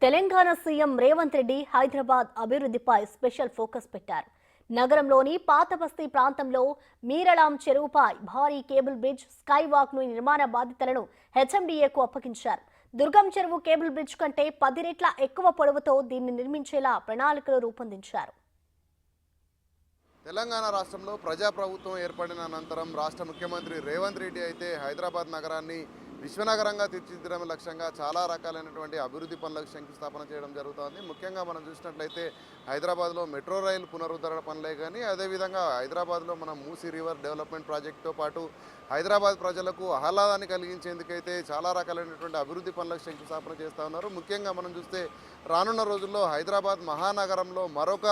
Telangana CM Revanth Reddy Hyderabad అభివృద్ధిపై special focus పెట్టారు. నగరంలోని పాత బస్తీ ప్రాంతంలో మీరళాం చెరువుపై భారీ కేబుల్ బ్రిడ్జ్, స్కై వాక్ ను నిర్మాణ బాధ్యతలను హెచ్ఎండిఏకు అప్పగించారు. దుర్గం చెరువు కేబుల్ బ్రిడ్జ్ కంటే 10 రెట్ల ఎక్కువ పొడవుతో దీన్ని నిర్మించేలా ప్రణాళికలు రూపొందించారు. తెలంగాణ రాష్ట్రంలో ప్రజాప్రభుత్వం ఏర్పడిన అనంతరం రాష్ట్ర ముఖ్యమంత్రి రేవంత్ రెడ్డి అయితే హైదరాబాద్ నగరాన్ని విశ్వనగరంగా తీర్చిదిద్దడం లక్ష్యంగా చాలా రకాలైనటువంటి అభివృద్ధి పనులకు శంకుస్థాపన చేయడం జరుగుతోంది. ముఖ్యంగా మనం చూసినట్లయితే హైదరాబాద్లో మెట్రో రైలు పునరుద్ధరణ పనులే కానీ, అదేవిధంగా హైదరాబాద్లో మనం మూసీ రివర్ డెవలప్మెంట్ ప్రాజెక్టుతో పాటు హైదరాబాద్ ప్రజలకు ఆహ్లాదాన్ని కలిగించేందుకైతే చాలా రకాలైనటువంటి అభివృద్ధి పనులకు శంకుస్థాపన చేస్తూ ఉన్నారు. ముఖ్యంగా మనం చూస్తే రానున్న రోజుల్లో హైదరాబాద్ మహానగరంలో మరొక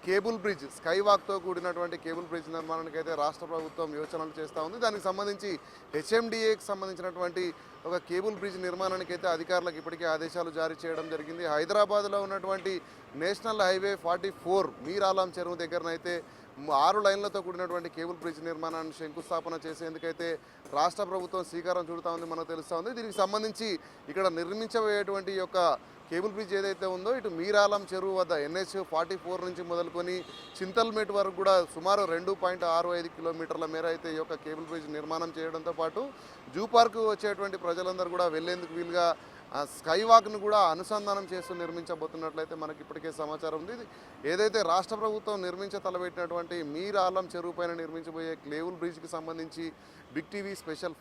కేబుల్ బ్రిడ్జ్, స్కై వాక్తో కూడినటువంటి కేబుల్ బ్రిడ్జ్ నిర్మాణానికి అయితే రాష్ట్ర ప్రభుత్వం యోచనలు చేస్తూ ఉంది. దానికి సంబంధించి హెచ్ఎండిఏకి సంబంధించినటువంటి ఒక కేబుల్ బ్రిడ్జ్ నిర్మాణానికి అయితే అధికారులకు ఇప్పటికే ఆదేశాలు జారీ చేయడం జరిగింది. హైదరాబాద్లో ఉన్నటువంటి నేషనల్ హైవే 44 మీరాలం చెరువు దగ్గరనైతే 6 లైన్లతో కూడినటువంటి కేబుల్ బ్రిడ్జ్ నిర్మాణాన్ని శంకుస్థాపన చేసేందుకైతే రాష్ట్ర ప్రభుత్వం శ్రీకారం చుడుతూ ఉంది మనకు తెలుస్తూ ఉంది. దీనికి సంబంధించి ఇక్కడ నిర్మించబోయేటువంటి యొక్క కేబుల్ బ్రిడ్జ్ ఏదైతే ఉందో ఇటు మీరాలం చెరువు వద్ద NH44 నుంచి మొదలుకొని చింతల్మేట్ వరకు కూడా సుమారు 2.65 కిలోమీటర్ల మేర అయితే ఈ యొక్క కేబుల్ బ్రిడ్జ్ నిర్మాణం చేయడంతో పాటు జూ పార్కు వచ్చేటువంటి ప్రజలందరూ కూడా వెళ్లేందుకు వీలుగా స్కై వాక్ను కూడా అనుసంధానం చేస్తూ నిర్మించబోతున్నట్లయితే మనకి ఇప్పటికే సమాచారం ఉంది. ఏదైతే రాష్ట్ర ప్రభుత్వం తలపెట్టినటువంటి మీరాలం చెరువు పైన నిర్మించబోయే కేబుల్ బ్రిడ్జ్కి సంబంధించి బిగ్ టీవీ స్పెషల్